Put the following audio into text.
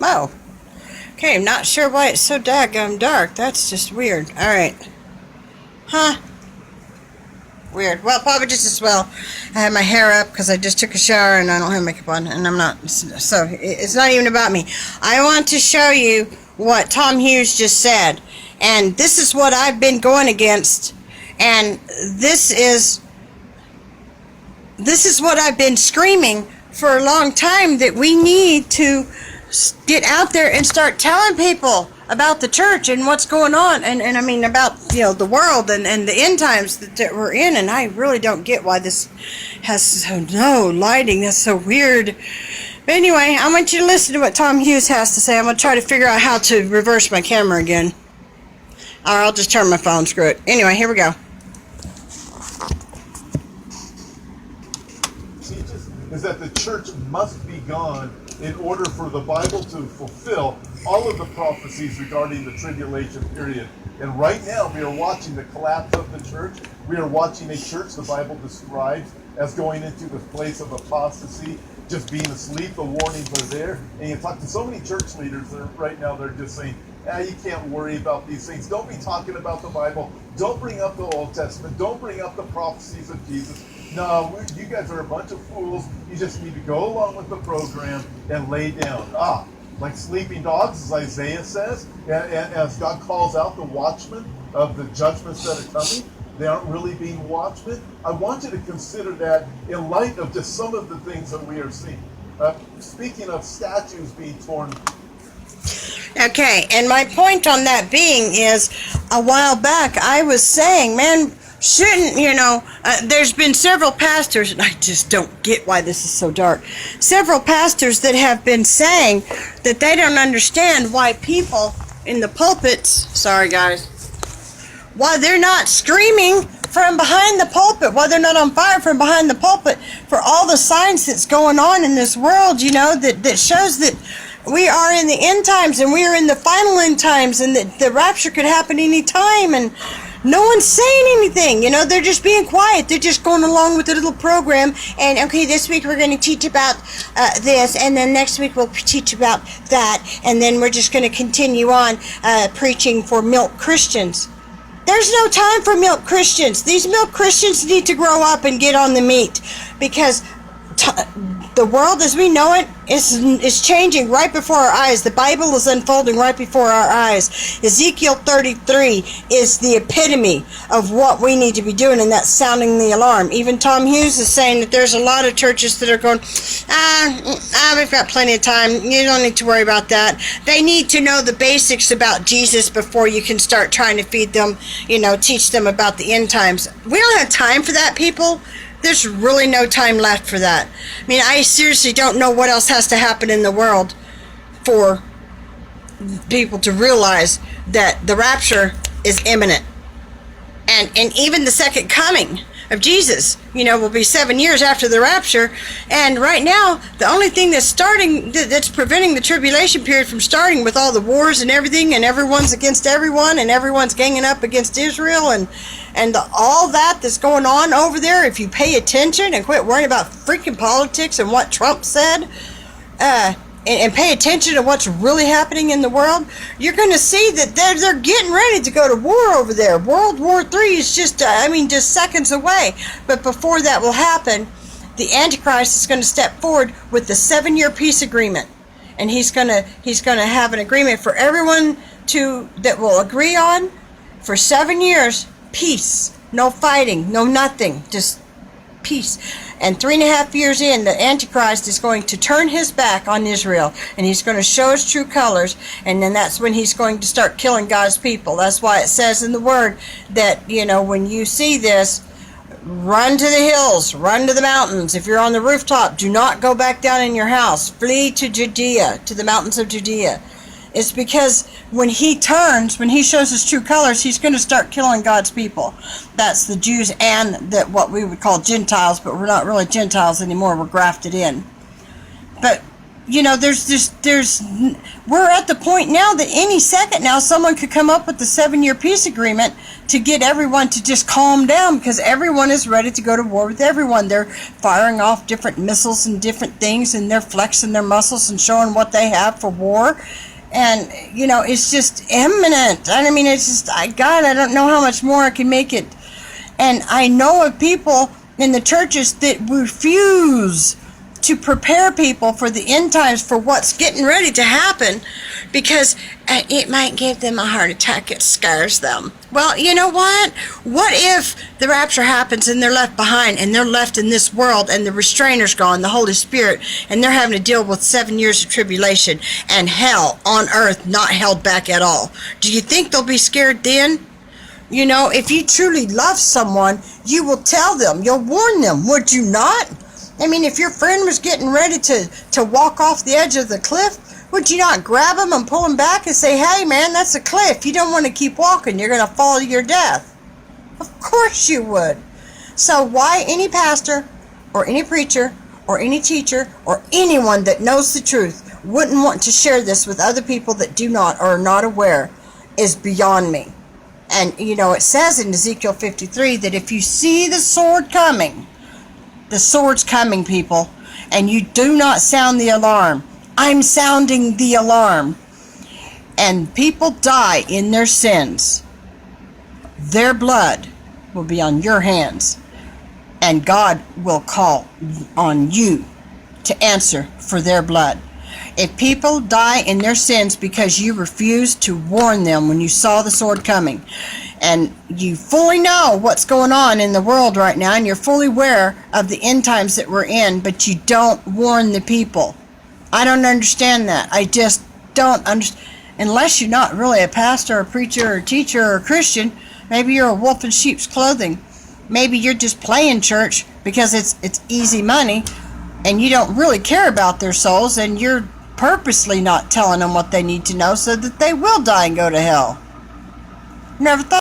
Oh. Okay, I'm not sure why it's so daggum dark. That's just weird. Alright. Huh. Weird. Well, probably just as well. I have my hair up because I just took a shower and I don't have makeup on. And I'm not... So, it's not even about me. I want to show you what Tom Hughes just said. And this is what I've been going against. And this is what I've been screaming for a long time, that we need to get out there and start telling people about the church and what's going on, and I mean about, you know, the world and the end times that we're in. And I really don't get why this has no lighting. That's so weird. But anyway, I want you to listen to what Tom Hughes has to say. I'm going to try to figure out how to reverse my camera again, or I'll just turn my phone. Screw it. Anyway, here we go. Is that the church must be gone in order for the Bible to fulfill all of the prophecies regarding the tribulation period. And right now we are watching the collapse of the church. We are watching a church the Bible describes as going into the place of apostasy, just being asleep. The warnings are there. And you talk to so many church leaders that right now, they're just saying, you can't worry about these things. Don't be talking about the Bible. Don't bring up the Old Testament. Don't bring up the prophecies of Jesus. No, you guys are a bunch of fools. You just need to go along with the program and lay down. Like sleeping dogs, as Isaiah says, and as God calls out the watchmen of the judgments that are coming, they aren't really being watchmen. I want you to consider that in light of just some of the things that we are seeing. Speaking of statues being torn. Okay, and my point on that being is, a while back I was saying, man, shouldn't, there's been several pastors, and I just don't get why this is so dark, several pastors that have been saying that they don't understand why people in the pulpits, sorry guys, why they're not screaming from behind the pulpit, why they're not on fire from behind the pulpit for all the signs that's going on in this world, that shows that we are in the end times and we are in the final end times, and that the rapture could happen any time, and no one's saying anything. They're just being quiet. They're just going along with the little program. And okay, this week we're going to teach about this, and then next week we'll teach about that, and then we're just going to continue on preaching for milk Christians. There's no time for milk Christians. These milk Christians need to grow up and get on the meat, because the world as we know it is changing right before our eyes. The Bible is unfolding right before our eyes. Ezekiel 33 is the epitome of what we need to be doing, and that's sounding the alarm. Even Tom Hughes is saying that there's a lot of churches that are going, we've got plenty of time. You don't need to worry about that. They need to know the basics about Jesus before you can start trying to feed them, teach them about the end times. We don't have time for that, people. There's really no time left for that. I mean, I seriously don't know what else has to happen in the world for people to realize that the rapture is imminent. And even the second coming of Jesus, will be 7 years after the rapture. And right now, the only thing that's preventing the tribulation period from starting, with all the wars and everything, and everyone's against everyone, and everyone's ganging up against Israel, and all that's going on over there, if you pay attention and quit worrying about freaking politics and what Trump said, and pay attention to what's really happening in the world, you're going to see that they're getting ready to go to war over there. World War III is just seconds away. But before that will happen, the Antichrist is going to step forward with the 7-year peace agreement, and he's going to have an agreement for everyone that will agree on for 7 years. Peace, no fighting, no nothing, just peace. And 3.5 years in, the Antichrist is going to turn his back on Israel, and he's going to show his true colors, and then that's when he's going to start killing God's people. That's why it says in the Word that, when you see this, run to the hills, run to the mountains. If you're on the rooftop, do not go back down in your house. Flee to Judea, to the mountains of Judea. It's because when he shows his true colors, he's going to start killing God's people. That's the Jews and what we would call Gentiles, but we're not really Gentiles anymore. We're grafted in. But we're at the point now that any second now someone could come up with the 7-year peace agreement to get everyone to just calm down, because everyone is ready to go to war with everyone. They're firing off different missiles and different things, and they're flexing their muscles and showing what they have for war. And, it's just imminent. I mean, it's just, God, I don't know how much more I can make it. And I know of people in the churches that refuse to prepare people for the end times, for what's getting ready to happen, because it might give them a heart attack. It scares them. Well, you know what? What if the rapture happens and they're left behind, and they're left in this world, and the restrainer's gone, the Holy Spirit, and they're having to deal with 7 years of tribulation and hell on earth, not held back at all? Do you think they'll be scared then? If you truly love someone, you will tell them. You'll warn them, would you not? I mean, if your friend was getting ready to walk off the edge of the cliff, would you not grab him and pull him back and say, hey, man, that's a cliff. You don't want to keep walking. You're going to fall to your death. Of course you would. So why any pastor or any preacher or any teacher or anyone that knows the truth wouldn't want to share this with other people that do not or are not aware is beyond me. And, it says in Ezekiel 53 that if you see the sword coming, the sword's coming, people, and you do not sound the alarm. I'm sounding the alarm. And people die in their sins. Their blood will be on your hands. And God will call on you to answer for their blood. If people die in their sins because you refused to warn them when you saw the sword coming, and you fully know what's going on in the world right now, and you're fully aware of the end times that we're in, but you don't warn the people. I don't understand that. I just don't understand. Unless you're not really a pastor or a preacher or a teacher or a Christian, maybe you're a wolf in sheep's clothing. Maybe you're just playing church because it's easy money, and you don't really care about their souls, and you're purposely not telling them what they need to know so that they will die and go to hell. Never thought